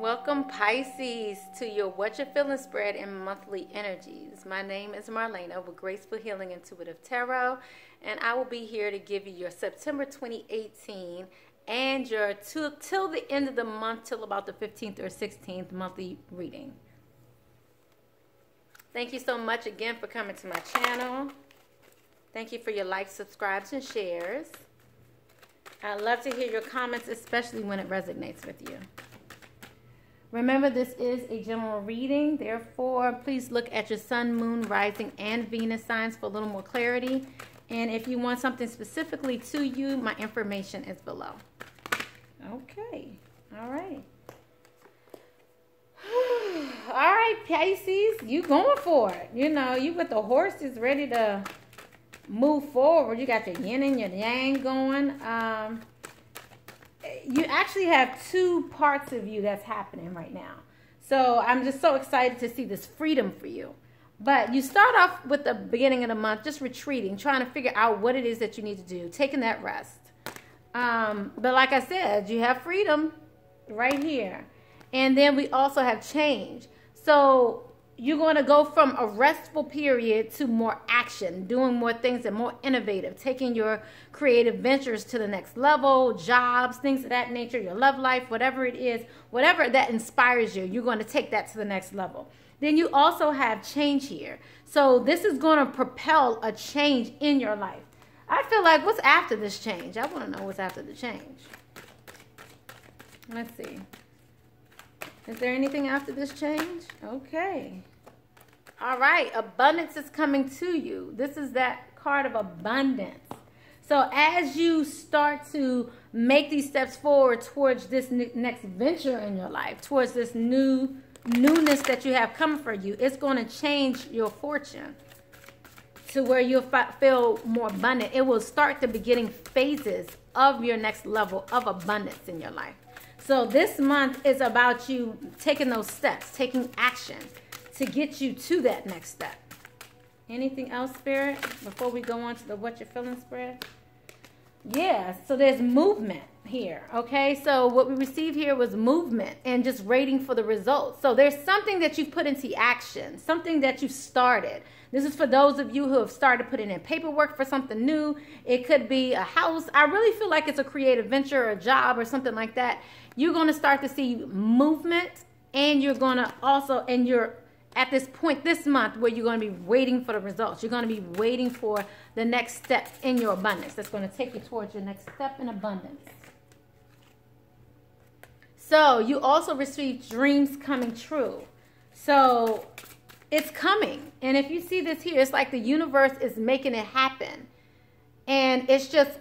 Welcome, Pisces, to your What You're Feeling spread in monthly energies. My name is Marlena with Graceful Healing Intuitive Tarot, and I will be here to give you your September 2018 and your till the end of the month, till about the 15th or 16th monthly reading. Thank you so much again for coming to my channel. Thank you for your likes, subscribes, and shares. I love to hear your comments, especially when it resonates with you. Remember, this is a general reading. Therefore, please look at your sun, moon, rising, and Venus signs for a little more clarity. And if you want something specifically to you, my information is below. Okay. All right. All right, Pisces, you going for it. You know, you with the horses ready to move forward. You got your yin and your yang going. You actually have two parts of you that's happening right now. So I'm just so excited to see this freedom for you. But you start off with the beginning of the month just retreating, trying to figure out what it is that you need to do, taking that rest. But like I said, you have freedom right here. And then we also have change. So you're going to go from a restful period to more action, doing more things and more innovative, taking your creative ventures to the next level, jobs, things of that nature, your love life, whatever it is, whatever that inspires you, you're going to take that to the next level. Then you also have change here. So this is going to propel a change in your life. I feel like, what's after this change? I want to know what's after the change. Let's see. Is there anything after this change? Okay. All right. Abundance is coming to you. This is that card of abundance. So as you start to make these steps forward towards this next venture in your life, towards this newness that you have coming for you, it's going to change your fortune to where you'll feel more abundant. It will start the beginning phases of your next level of abundance in your life. So this month is about you taking those steps, taking action to get you to that next step. Anything else, Spirit, before we go on to the What You're Feeling spread? Yeah, so there's movement here, okay? So what we received here was movement and just waiting for the results. So there's something that you've put into action, something that you started. This is for those of you who have started putting in paperwork for something new. It could be a house. I really feel like it's a creative venture or a job or something like that. You're going to start to see movement, and you're going to also, and you're at this point this month where you're going to be waiting for the results. You're going to be waiting for the next step in your abundance. That's going to take you towards your next step in abundance. So you also receive dreams coming true. So it's coming. And if you see this here, it's like the universe is making it happen. And it's just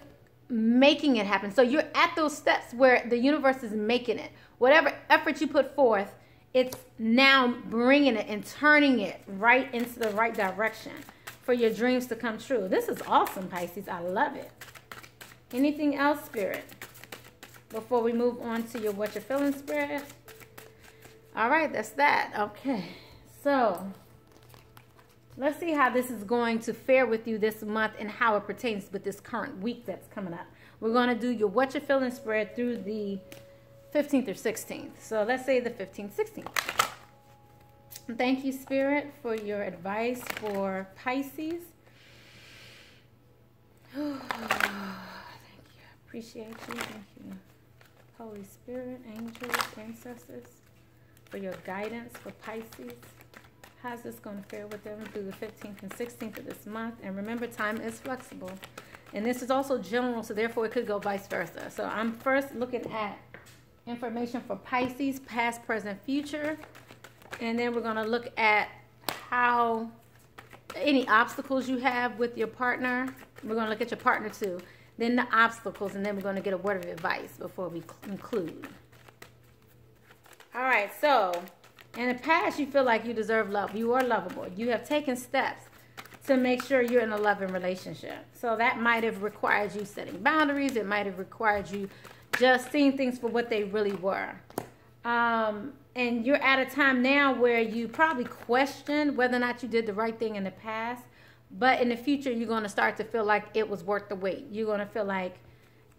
making it happen. So you're at those steps where the universe is making it. Whatever effort you put forth, it's now bringing it and turning it right into the right direction for your dreams to come true. This is awesome, Pisces. I love it. Anything else, Spirit, before we move on to your What You're Feeling spread? All right, that's that. Okay, so let's see how this is going to fare with you this month and how it pertains with this current week that's coming up. We're going to do your What You're Feeling spread through the 15th or 16th. So let's say the 15th, 16th. Thank you, Spirit, for your advice for Pisces. Thank you. Appreciate you. Thank you, Holy Spirit, angels, ancestors, for your guidance for Pisces. How's this going to fare with them through the 15th and 16th of this month? And remember, time is flexible. And this is also general, so therefore it could go vice versa. So I'm first looking at information for Pisces, past, present, future. And then we're going to look at how any obstacles you have with your partner. We're going to look at your partner too. Then the obstacles, and then we're going to get a word of advice before we conclude. All right, so in the past, you feel like you deserve love. You are lovable. You have taken steps to make sure you're in a loving relationship. So that might have required you setting boundaries. It might have required you just seeing things for what they really were. And you're at a time now where you probably question whether or not you did the right thing in the past. But in the future, you're going to start to feel like it was worth the wait. You're going to feel like,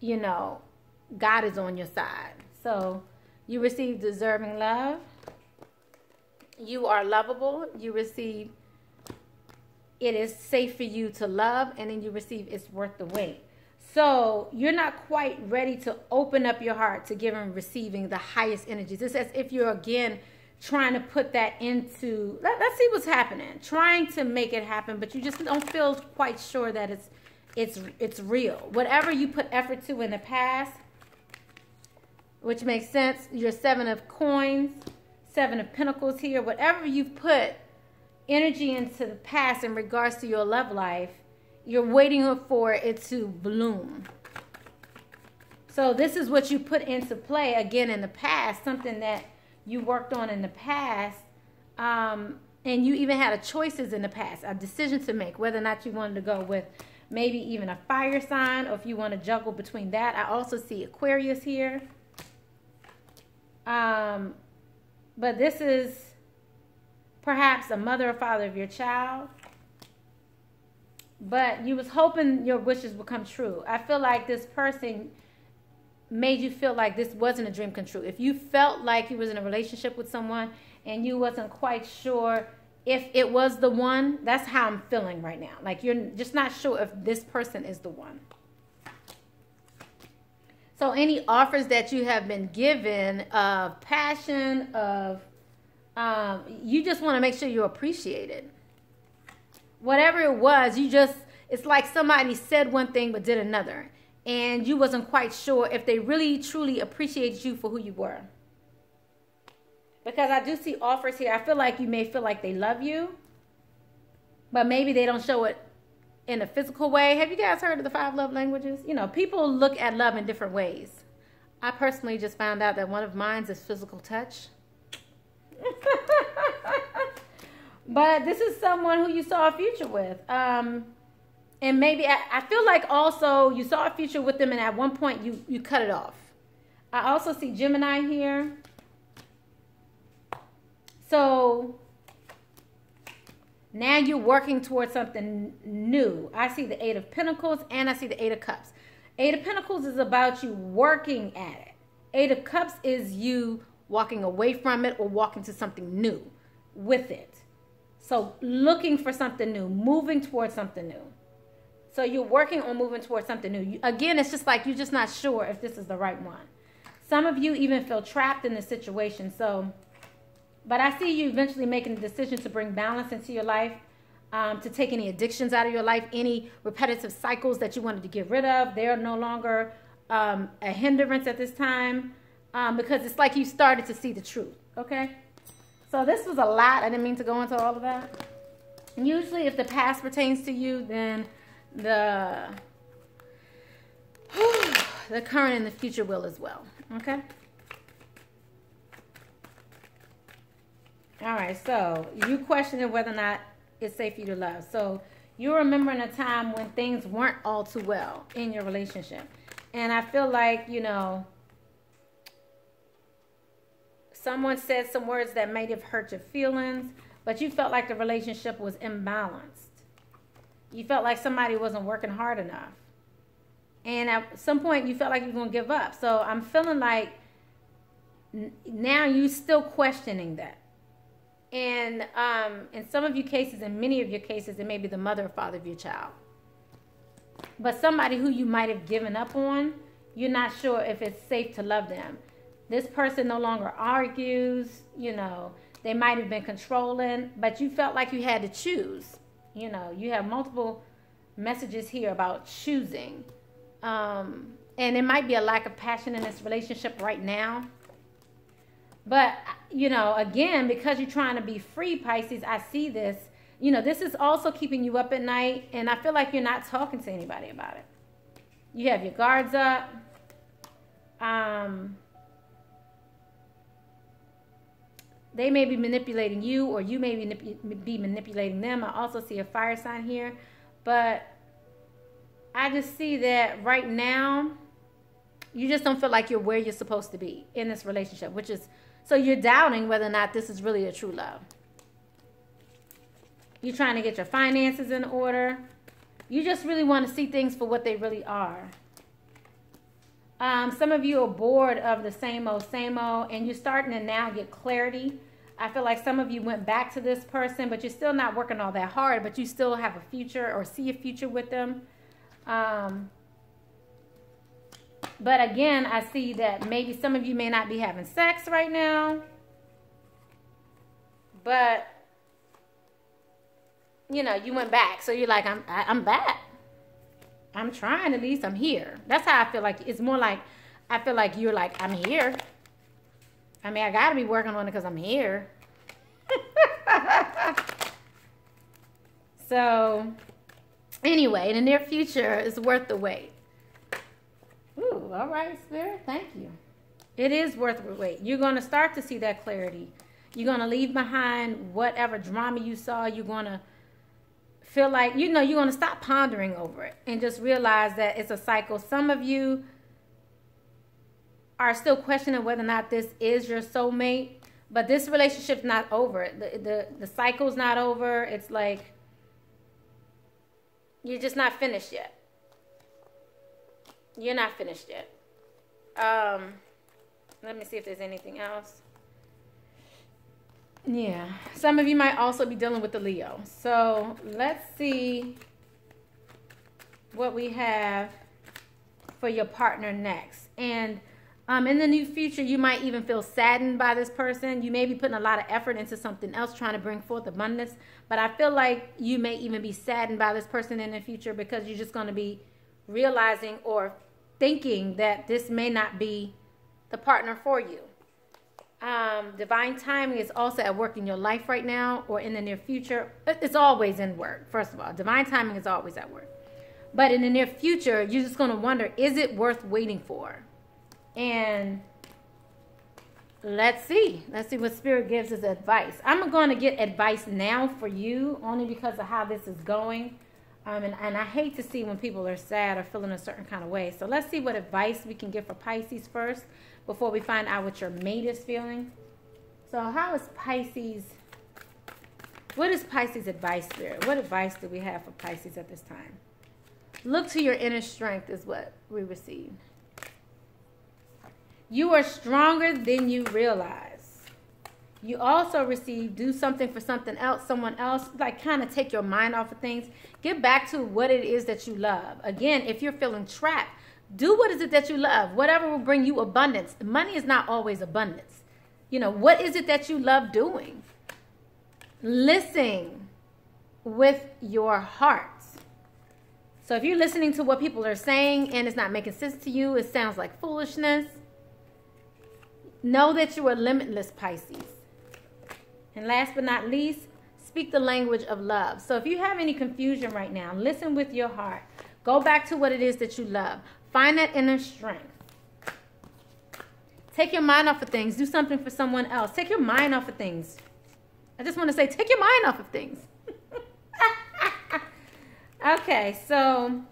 you know, God is on your side. So You receive deserving love. You are lovable. You receive it is safe for you to love, and then you receive it's worth the wait. So you're not quite ready to open up your heart to giving and receiving the highest energies. It's as if you're, again, trying to put that into, let's see what's happening. Trying to make it happen, but you just don't feel quite sure that it's real. Whatever you put effort to in the past, which makes sense, your 7 of coins, 7 of pentacles here, whatever you've put energy into the past in regards to your love life, you're waiting for it to bloom. So this is what you put into play again in the past, something that you worked on in the past, and you even had choices in the past, a decision to make, whether or not you wanted to go with maybe even a fire sign, or if you want to juggle between that. I also see Aquarius here. But this is perhaps a mother or father of your child. But you was hoping your wishes would come true. I feel like this person made you feel like this wasn't a dream come true. If you felt like you was in a relationship with someone and you wasn't quite sure if it was the one, that's how I'm feeling right now. Like you're just not sure if this person is the one. So any offers that you have been given of passion, of you just want to make sure you're appreciated. Whatever it was, it's like somebody said one thing but did another. And you wasn't quite sure if they really, truly appreciated you for who you were. Because I do see offers here. I feel like you may feel like they love you, but maybe they don't show it in a physical way. Have you guys heard of the 5 love languages? You know, people look at love in different ways. I personally just found out that one of mine is physical touch. But this is someone who you saw a future with. And maybe, I feel like also you saw a future with them and at one point you cut it off. I also see Gemini here. So now you're working towards something new. I see the 8 of Pentacles and I see the 8 of Cups. 8 of Pentacles is about you working at it. 8 of Cups is you walking away from it or walking to something new with it. So looking for something new, moving towards something new. So you're working on moving towards something new. Again, it's just like you're just not sure if this is the right one. Some of you even feel trapped in this situation. So, but I see you eventually making a decision to bring balance into your life, to take any addictions out of your life, any repetitive cycles that you wanted to get rid of. They're no longer a hindrance at this time, because it's like you started to see the truth, okay? So this was a lot. I didn't mean to go into all of that. And usually if the past pertains to you, then the current and the future will as well, okay? All right, so you questioning whether or not it's safe for you to love. So you're remembering a time when things weren't all too well in your relationship. And I feel like, you know, someone said some words that might have hurt your feelings, but you felt like the relationship was imbalanced. You felt like somebody wasn't working hard enough. And at some point you felt like you're going to give up. So I'm feeling like now you're still questioning that. And in some of your cases, in many of your cases, it may be the mother or father of your child. But somebody who you might have given up on, you're not sure if it's safe to love them. This person no longer argues, you know, they might have been controlling, but you felt like you had to choose. You know, you have multiple messages here about choosing. And it might be a lack of passion in this relationship right now. But, you know, again, because you're trying to be free, Pisces, I see this. You know, this is also keeping you up at night, and I feel like you're not talking to anybody about it. You have your guards up. They may be manipulating you, or you may be manipulating them. I also see a fire sign here. But I just see that right now, you just don't feel like you're where you're supposed to be in this relationship, which is, so you're doubting whether or not this is really a true love. You're trying to get your finances in order. You just really want to see things for what they really are. Some of you are bored of the same old, and you're starting to now get clarity. I feel like some of you went back to this person, but you're still not working all that hard, but you still have a future or see a future with them. But again, I see that maybe some of you may not be having sex right now, but you know, you went back. So you're like, I'm back. I'm trying, at least I'm here. That's how I feel like. It's more like, I feel like you're like, I'm here. I mean, I got to be working on it because I'm here. So, anyway, in the near future, it's worth the wait. Ooh, all right, Spirit. Thank you. It is worth the wait. You're going to start to see that clarity. You're going to leave behind whatever drama you saw. You're going to feel like, you know, you're going to stop pondering over it and just realize that it's a cycle. Some of you are still questioning whether or not this is your soulmate, but this relationship's not over. The cycle's not over. It's like you're just not finished yet. You're not finished yet. Let me see if there's anything else. Yeah, some of you might also be dealing with the Leo. So let's see what we have for your partner next. And in the near future, you might even feel saddened by this person. You may be putting a lot of effort into something else, trying to bring forth abundance. But I feel like you may even be saddened by this person in the future because you're just going to be realizing or thinking that this may not be the partner for you. Divine timing is also at work in your life right now or in the near future. It's always in work, first of all. Divine timing is always at work. But in the near future, you're just going to wonder, is it worth waiting for? And let's see. Let's see what Spirit gives as advice. I'm going to get advice now for you only because of how this is going. And I hate to see when people are sad or feeling a certain kind of way. So let's see what advice we can get for Pisces first before we find out what your mate is feeling. So how is Pisces? What is Pisces advice, Spirit? What advice do we have for Pisces at this time? Look to your inner strength is what we receive. You are stronger than you realize. You also receive do something for something else, someone else, like kind of take your mind off of things. Get back to what it is that you love. Again, if you're feeling trapped, do what is it that you love. Whatever will bring you abundance. Money is not always abundance. You know, what is it that you love doing? Listen with your heart. So if you're listening to what people are saying and it's not making sense to you, it sounds like foolishness, know that you are limitless, Pisces. And last but not least, speak the language of love. So if you have any confusion right now, listen with your heart. Go back to what it is that you love. Find that inner strength. Take your mind off of things. Do something for someone else. Take your mind off of things. I just want to say, take your mind off of things. Okay, so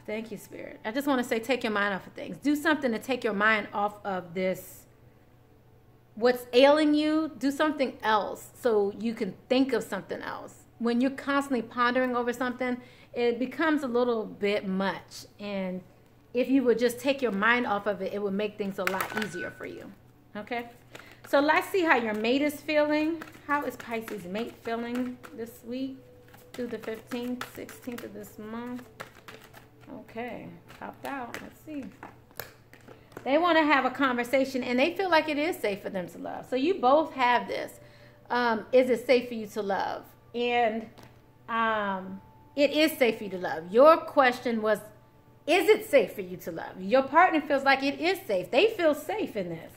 thank you, Spirit. I just want to say, take your mind off of things. Do something to take your mind off of this. What's ailing you, do something else so you can think of something else. When you're constantly pondering over something, it becomes a little bit much. And if you would just take your mind off of it, it would make things a lot easier for you. Okay? So let's see how your mate is feeling. How is Pisces' mate feeling this week through the 15th, 16th of this month? Okay, popped out. Let's see. They want to have a conversation, and they feel like it is safe for them to love. So you both have this. Is it safe for you to love? And it is safe for you to love. Your question was, is it safe for you to love? Your partner feels like it is safe. They feel safe in this.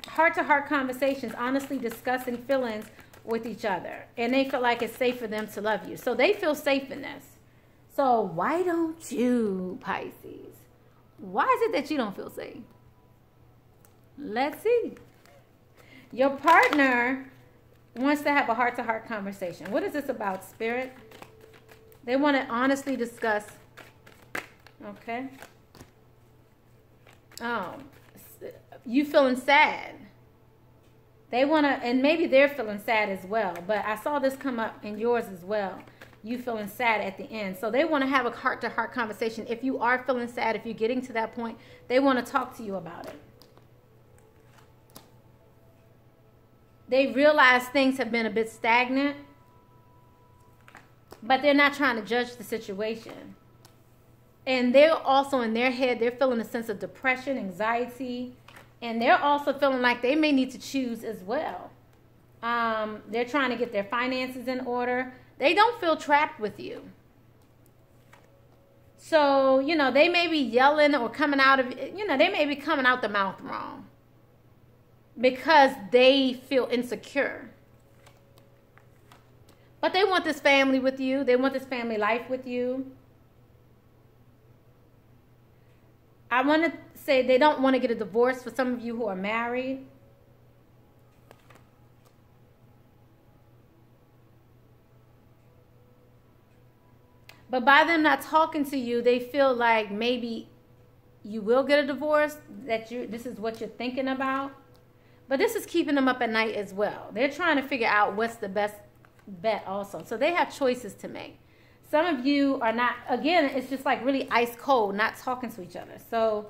Heart-to-heart conversations, honestly discussing feelings with each other. And they feel like it's safe for them to love you. So they feel safe in this. So why don't you, Pisces? Why is it that you don't feel safe? Let's see. Your partner wants to have a heart-to-heart conversation. What is this about, Spirit? They want to honestly discuss. Okay. Oh, you feeling sad. They want to, and maybe they're feeling sad as well. But I saw this come up in yours as well. you feeling sad at the end. So they want to have a heart-to-heart conversation. If you are feeling sad, if you're getting to that point, they want to talk to you about it. They realize things have been a bit stagnant, but they're not trying to judge the situation. And they're also in their head, they're feeling a sense of depression, anxiety, and they're also feeling like they may need to choose as well. They're trying to get their finances in order. They don't feel trapped with you. So, you know, they may be yelling or coming out of, you know, they may be coming out the mouth wrong because they feel insecure. But they want this family with you. They want this family life with you. I want to say they don't want to get a divorce for some of you who are married. But by them not talking to you, they feel like maybe you will get a divorce, that this is what you're thinking about. But this is keeping them up at night as well. They're trying to figure out what's the best bet also. So they have choices to make. Some of you are not, again, it's just like really ice cold, not talking to each other. So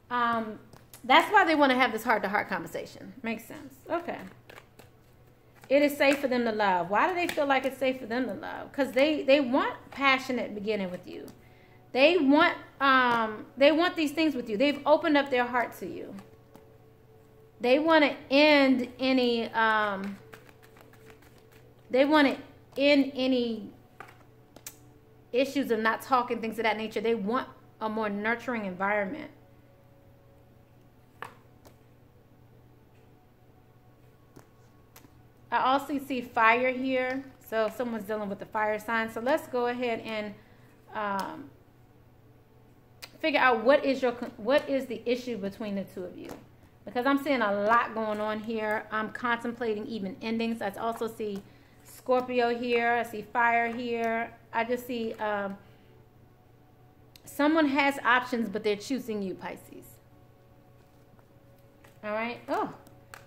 that's why they want to have this heart-to-heart conversation. Makes sense. Okay. It is safe for them to love. Why do they feel like it's safe for them to love? Because they want passionate beginning with you. They want these things with you. They've opened up their heart to you. They want to end any issues of not talking, things of that nature. They want a more nurturing environment. I also see fire here. So if someone's dealing with the fire sign. So let's go ahead and figure out what is the issue between the two of you. Because I'm seeing a lot going on here. I'm contemplating even endings. I also see Scorpio here. I see fire here. I just see someone has options, but they're choosing you, Pisces. All right. Oh,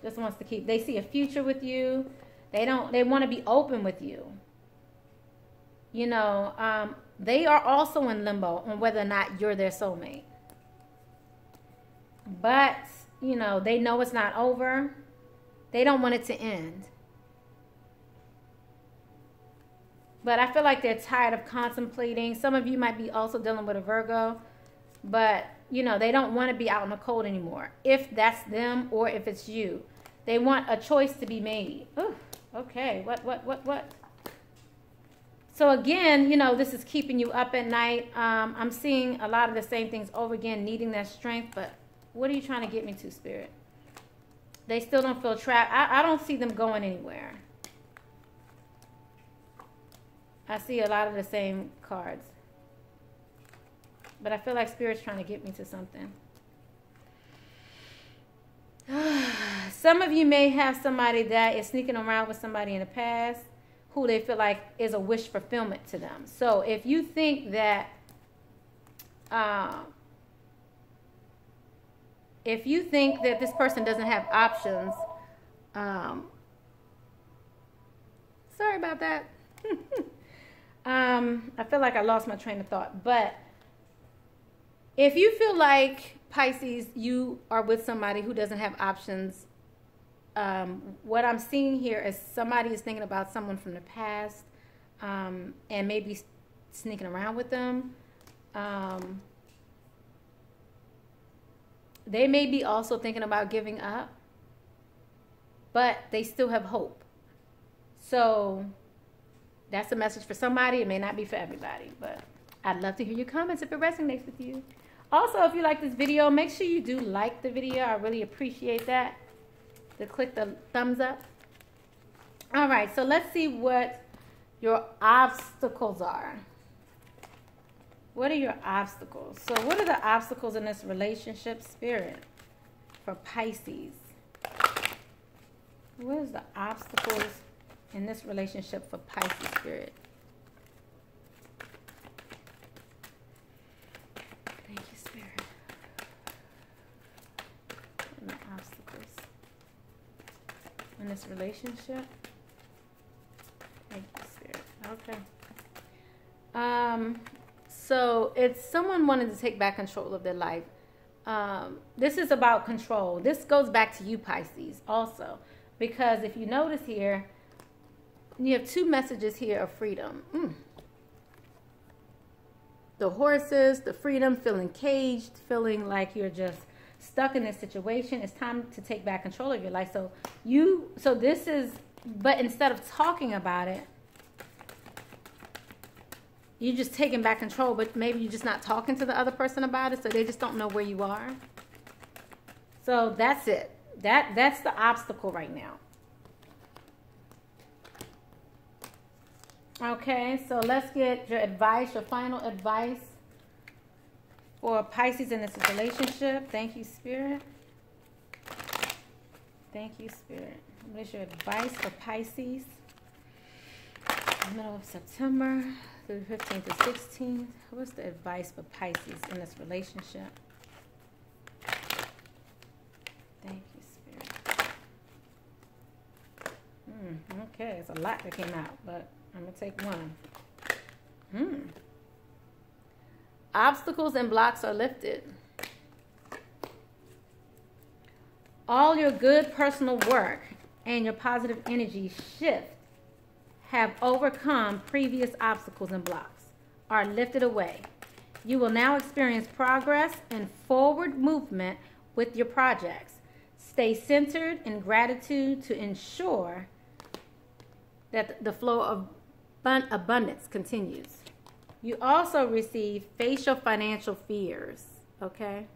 just wants to keep. They see a future with you. They want to be open with you. You know, they are also in limbo on whether or not you're their soulmate. But, you know, they know it's not over. They don't want it to end. But I feel like they're tired of contemplating. Some of you might be also dealing with a Virgo. But, you know, they don't want to be out in the cold anymore. If that's them or if it's you. They want a choice to be made. Ooh, okay. What? So again, you know, this is keeping you up at night. I'm seeing a lot of the same things over again, needing that strength. But what are you trying to get me to, Spirit? They still don't feel trapped. I don't see them going anywhere. I see a lot of the same cards. But I feel like Spirit's trying to get me to something. Some of you may have somebody that is sneaking around with somebody in the past who they feel like is a wish fulfillment to them. So if you think that this person doesn't have options, sorry about that. I feel like I lost my train of thought. But if you feel like, Pisces, you are with somebody who doesn't have options, what I'm seeing here is somebody is thinking about someone from the past and maybe sneaking around with them. They may be also thinking about giving up, but they still have hope. So that's a message for somebody. It may not be for everybody, but I'd love to hear your comments if it resonates with you. Also, if you like this video, make sure you do like the video. I really appreciate that. To click the thumbs up. All right, so let's see what your obstacles are. What are your obstacles? So what are the obstacles in this relationship, Spirit, for Pisces? What is the obstacles in this relationship for Pisces, Spirit? Thank you, Spirit. And the obstacles in this relationship. Thank you, Spirit. Okay. So it's someone wanting to take back control of their life. This is about control. This goes back to you, Pisces, also. Because if you notice here, you have two messages here of freedom. The horses, the freedom, feeling caged, feeling like you're just stuck in this situation. It's time to take back control of your life. So this is, but instead of talking about it, you're just taking back control, but maybe you're just not talking to the other person about it, so they just don't know where you are. So that's it. That's the obstacle right now. Okay, so let's get your advice, your final advice for Pisces in this relationship. Thank you, Spirit. Thank you, Spirit. What is your advice for Pisces? Middle of September through 15th to 16th. What's the advice for Pisces in this relationship? Thank you, Spirit. Okay, it's a lot that came out, but I'm going to take one. Obstacles and blocks are lifted. All your good personal work and your positive energy shift have overcome previous obstacles and blocks, are lifted away. You will now experience progress and forward movement with your projects. Stay centered in gratitude to ensure that the flow of abundance continues. You also receive face your financial fears, okay?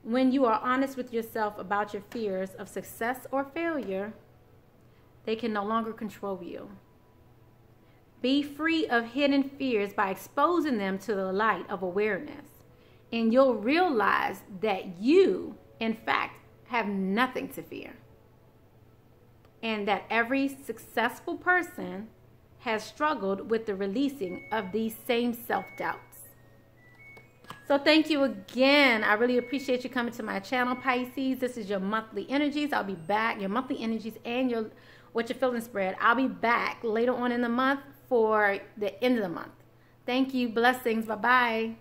When you are honest with yourself about your fears of success or failure, they can no longer control you. Be free of hidden fears by exposing them to the light of awareness, and you'll realize that you, in fact, have nothing to fear, and that every successful person has struggled with the releasing of these same self-doubts. So thank you again. I really appreciate you coming to my channel, Pisces. This is your monthly energies. I'll be back. Your monthly energies and your what you're feeling spread. I'll be back later on in the month for the end of the month. Thank you. Blessings. Bye-bye.